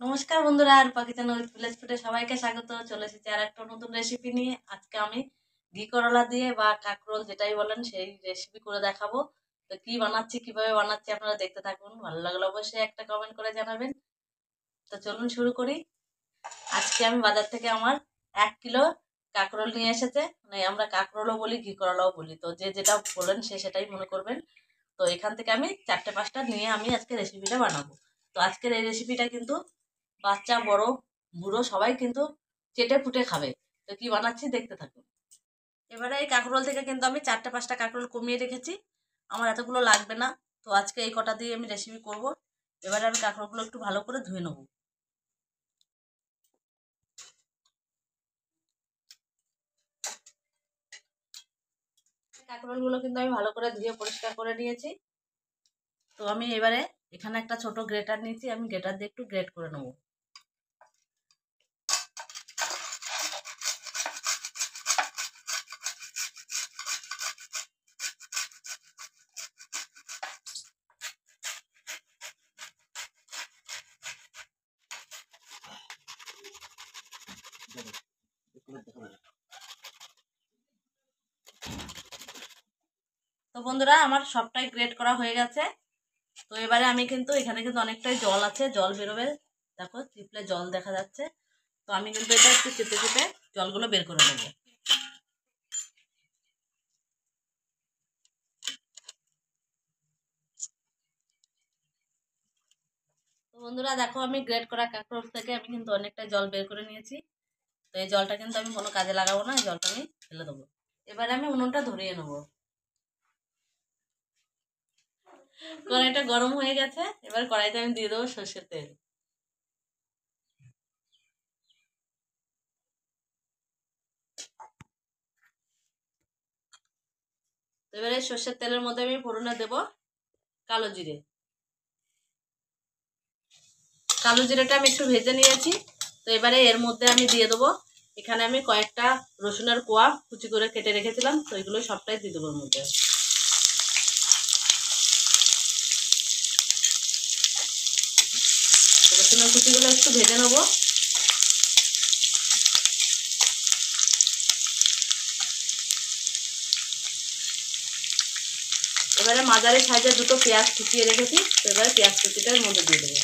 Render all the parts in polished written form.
নমস্কার বন্ধুরা, আর পাকিস্তান ভিলেজ ফুডে সবাইকে স্বাগত। চলে এসেছি আর একটা নতুন রেসিপি নিয়ে। আজকে আমি ঘি করলা দিয়ে বা কাঁকরোল যেটাই বলেন সেই রেসিপি করে দেখাবো। তো কি বানাচ্ছি, কিভাবে বানাচ্ছি আপনারা দেখতে থাকুন। ভালো লাগলে অবশ্যই একটা কমেন্ট করে জানাবেন। তো চলুন শুরু করি। আজকে আমি বাজার থেকে আমার 1 কিলো কাঁকরোল নিয়ে এসেছে। মানে আমরা কাঁকরোলও বলি, ঘি করলাও বলি, তো যে যেটা বলেন সে সেটাই মনে করবেন। তো এখান থেকে আমি 4টে 5টা নিয়ে আমি আজকে রেসিপিটা বানাবো। তো আজকের এই রেসিপিটা কিন্তু বাচ্চা বড় বুড়ো সবাই কিন্তু চেটে ফুটে খাবে। তো কি বানাচ্ছি দেখতে থাকুন। এবারে এই কাঁকরোল থেকে কিন্তু আমি 4টে 5টা কাঁকরোল কমিয়ে রেখেছি। আমার এতগুলো লাগবে না, তো আজকে এই কটা দিয়ে আমি রেসিপি করব। এবারে আমি কাঁকরোলগুলো একটু ভালো করে ধুয়ে নেব। কাঁকরোলগুলো কিন্তু আমি ভালো করে ধুয়ে পরিষ্কার করে নিয়েছি। তো আমি এবারে এখানে একটা ছোট গ্রেটার নিয়েছি, আমি গ্রেটার দিয়ে একটু গ্রেট করে নেব। তো বন্ধুরা, আমার সবটাই গ্রেট করা হয়ে গেছে। তো এবারে আমি কিন্তু এখানে কিন্তু অনেকটাই জল আছে, জল বেরোবে। দেখো চিপলে জল দেখা যাচ্ছে। তো আমি কিন্তু এটা একটু চেপে চেপে জলগুলো বের করে নেবো। তো বন্ধুরা দেখো, আমি গ্রেট করা কাঁকরোল থেকে আমি কিন্তু অনেকটা জল বের করে নিয়েছি। তো এই জলটা কিন্তু আমি কোনো কাজে লাগাবো না, এই জলটা আমি ফেলে দেবো। এবারে আমি উনুনটা ধরিয়ে নেবো। কড়াইটা গরম হয়ে গেছে, এবার কড়াইতে আমি দিয়ে দেবো সর্ষের তেল। এবারে সর্ষের তেলের মধ্যে আমি ফোড়নে দেবো কালো জিরে। কালো জিরেটা আমি একটু ভেজে নিয়েছি। তো এবারে এর মধ্যে আমি দিয়ে দেবো, এখানে আমি কয়েকটা রসুনের কোয়া কুচি করে কেটে রেখেছিলাম, তো এগুলো সবটাই দিয়ে দেবো এর মধ্যে। রসুনের কুচিগুলো একটু ভেজে নেবো। এবারে মাঝারি সাইজের দুটো পেঁয়াজ কুচিয়ে রেখেছি, তো এবারে পেঁয়াজ কুচিটা এর মধ্যে দিয়ে দেবো।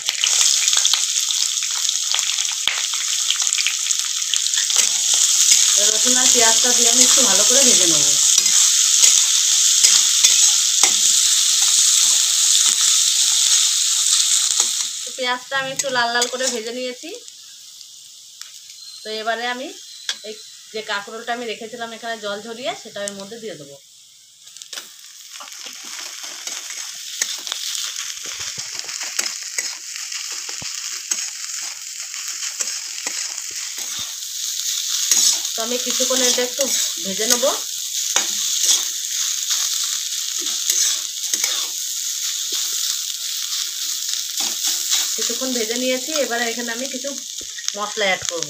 রসুন আর পেঁয়াজটা দিয়ে আমি একটু ভালো করে ভেজে নেবো। পেঁয়াজটা আমি একটু লাল লাল করে ভেজে নিয়েছি। তো এবারে আমি এই যে কাঁকরোলটা আমি রেখেছিলাম এখানে জল ঝরিয়ে, সেটা এর মধ্যে দিয়ে দেবো। তো আমি কিছুক্ষণ এটা একটু ভেজে নেবো। কিছুক্ষণ ভেজে নিয়েছি, এবারে এখানে আমি কিছু মশলা অ্যাড করব।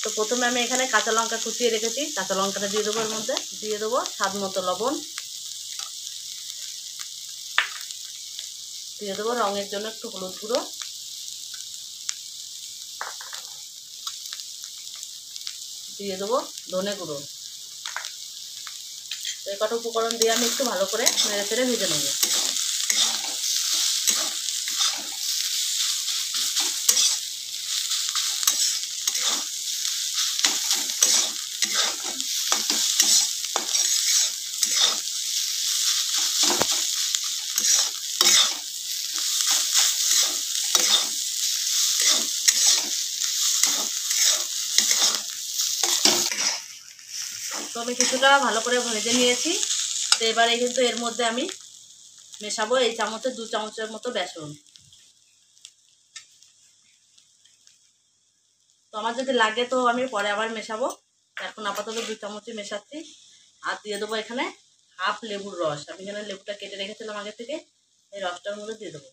তো প্রথমে আমি এখানে কাঁচা লঙ্কা কুচিয়ে রেখেছি, কাঁচা লঙ্কাটা দিয়ে দেবো এর মধ্যে। দিয়ে দেবো স্বাদ মতো লবণ, দিয়ে দেবো রঙের জন্য একটু হলুদ গুঁড়ো, দিয়ে দেবো ধনে গুঁড়ো। তো এই কটা উপকরণ দিয়ে আমি একটু ভালো করে নেড়ে চেড়ে ভেজে নেবো। তো আমি কিছুটা ভালো করে ভেজে নিয়েছি। তো এবারে কিন্তু এর মধ্যে আমি মেশাবো এই চামচে 2 চামচের মতো বেসন। তো আমার যদি লাগে তো আমি পরে আবার মেশাবো। এখন আপাতত 2 চামচই মেশাচ্ছি। আর দিয়ে দেবো এখানে হাফ লেবুর রস। আমি এখানে লেবুটা কেটে রেখেছিলাম আগে থেকে, এই রসটার মধ্যে দিয়ে দেবো।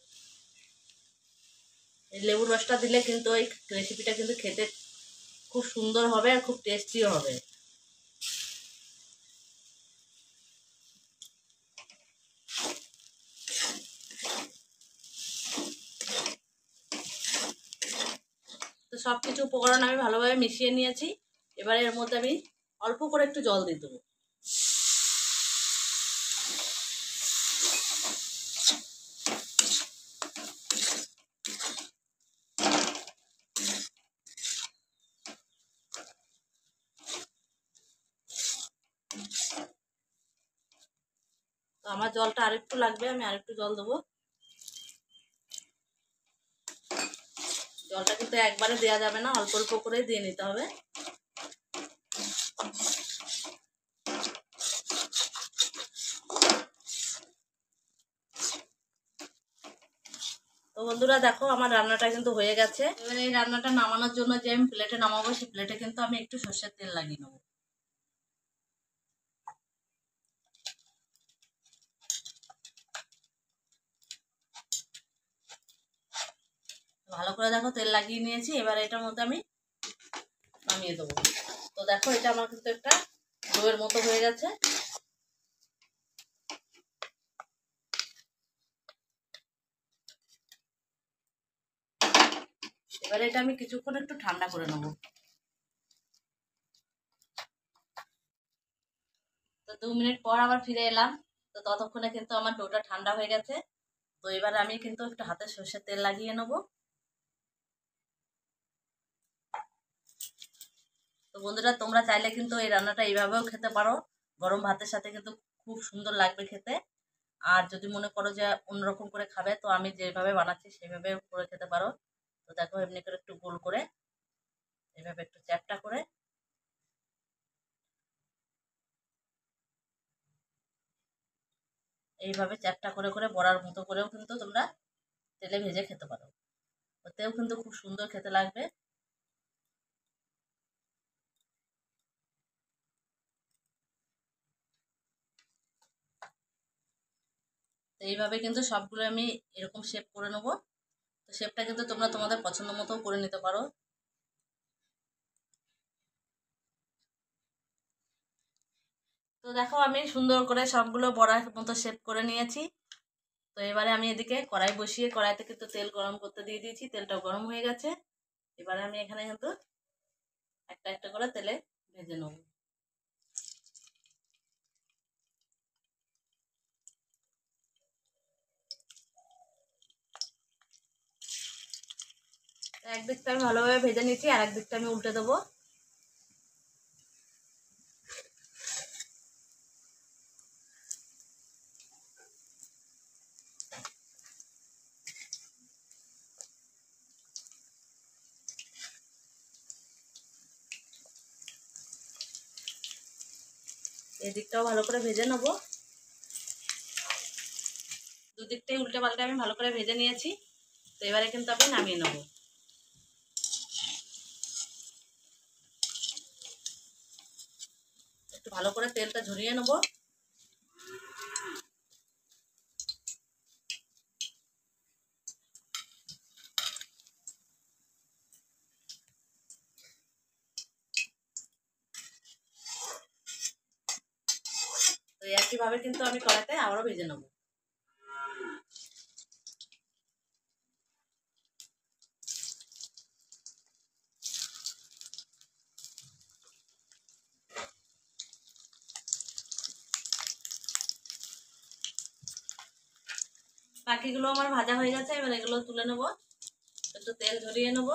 এই লেবুর রসটা দিলে কিন্তু এই রেসিপিটা কিন্তু খেতে খুব সুন্দর হবে আর খুব টেস্টিও হবে। সব কিছু উপকরণ আমি ভালোভাবে মিশিয়ে নিয়েছি। এবারে এর মধ্যে আমি অল্প করে একটু জল দিয়ে দেবো। তো আমার জলটা আরেকটু লাগবে, আমি আরেকটু জল দেবো। জলটা কিন্তু একবারে দেওয়া যাবে না, অল্প অল্প করে দিয়ে নিতে হবে। তো বন্ধুরা দেখো আমার রান্নাটা কিন্তু হয়ে গেছে। এবার এই রান্নাটা নামানোর জন্য যে আমি প্লেটে নামাবো, সেই প্লেটে কিন্তু আমি একটু সর্ষের তেল লাগিয়ে নেবো। ভালো করে দেখো তেল লাগিয়ে নিয়েছি। এবার এটার মধ্যে আমি নামিয়ে দেবো। তো দেখো এটা আমার কিন্তু একটা ডোয়ের মতো হয়ে গেছে। এবারে এটা আমি কিছুক্ষণ একটু ঠান্ডা করে নেবো। তো 2 মিনিট পর আবার ফিরে এলাম। তো ততক্ষণে কিন্তু আমার ডোটা ঠান্ডা হয়ে গেছে। তো এবার আমি কিন্তু একটু হাতে সর্ষের তেল লাগিয়ে নেবো। তো বন্ধুরা তোমরা চাইলে কিন্তু এই রান্নাটা এইভাবেও খেতে পারো, গরম ভাতের সাথে কিন্তু খুব সুন্দর লাগবে খেতে। আর যদি মনে করো যে অন্যরকম করে খাবে, তো আমি যেভাবে বানাচ্ছি সেভাবে করে খেতে পারো। তো দেখো এমনি করে একটু গোল করে, এভাবে একটু চ্যাপটা করে, এইভাবে চ্যাপটা করে করে বড়ার মতো করেও কিন্তু তোমরা তেলে ভেজে খেতে পারো। ওতেও কিন্তু খুব সুন্দর খেতে লাগবে। তো এইভাবে কিন্তু সবগুলো আমি এরকম শেপ করে নেবো। তো শেপটা কিন্তু তোমরা তোমাদের পছন্দ মতো করে নিতে পারো। তো দেখো আমি সুন্দর করে সবগুলো বড়ার মতো শেপ করে নিয়েছি। তো এবারে আমি এদিকে কড়াই বসিয়ে কড়াইতে কিন্তু তেল গরম করতে দিয়ে দিয়েছি, তেলটা গরম হয়ে গেছে। এবারে আমি এখানে কিন্তু একটা একটা করে তেলে ভেজে নেব। একদিকটা আমি ভালোভাবে ভেজে নিচ্ছি, আর একদিকটা আমি উল্টে দেবো। এদিকটাও ভালো করে ভেজে নেবো। দুদিকটাই উল্টে পাল্টে আমি ভালো করে ভেজে নিয়েছি। তো এবারে কিন্তু আমি নামিয়ে নেবো। একটু ভালো করে তেলটা ঝরিয়ে নেবো। তো একইভাবে কিন্তু আমি কড়াইতে আবারও ভেজে নেবো। বাকিগুলো আমার ভাজা হয়ে গেছে, এবার এগুলো তুলে নেবো। একটু তেল ঝরিয়ে নেবো।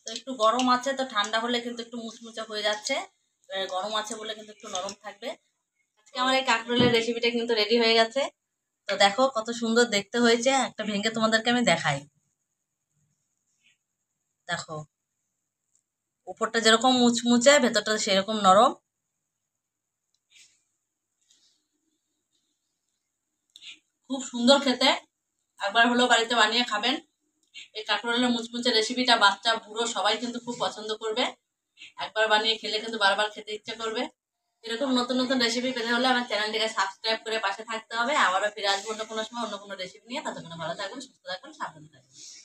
তো একটু গরম আছে, তো ঠান্ডা হলে কিন্তু একটু মুচমুচে হয়ে যাচ্ছে। গরম আছে বলে কিন্তু একটু নরম থাকবে। আজকে আমার এই কাঁকরোলের রেসিপিটা কিন্তু রেডি হয়ে গেছে। তো দেখো কত সুন্দর দেখতে হয়েছে, একটা ভেঙে তোমাদেরকে আমি দেখাই। দেখো উপরটা যেরকম মুচমুচে, ভেতরটা সেরকম নরম। খুব সুন্দর খেতে, একবার হলেও বাড়িতে বানিয়ে খাবেন। এই কাঁকরোলের মুচমুচে রেসিপিটা বাচ্চা বুড়ো সবাই কিন্তু খুব পছন্দ করবে। একবার বানিয়ে খেলে কিন্তু বারবার খেতে ইচ্ছে করবে। এরকম নতুন নতুন রেসিপি পেতে হলে আমার চ্যানেলটিকে সাবস্ক্রাইব করে পাশে থাকতে হবে। আবারও ফিরে আসবো অন্য কোনো সময় অন্য কোনো রেসিপি নিয়ে। ততক্ষণ ভালো থাকবেন, সুস্থ থাকবেন, সাবধানে থাকবেন।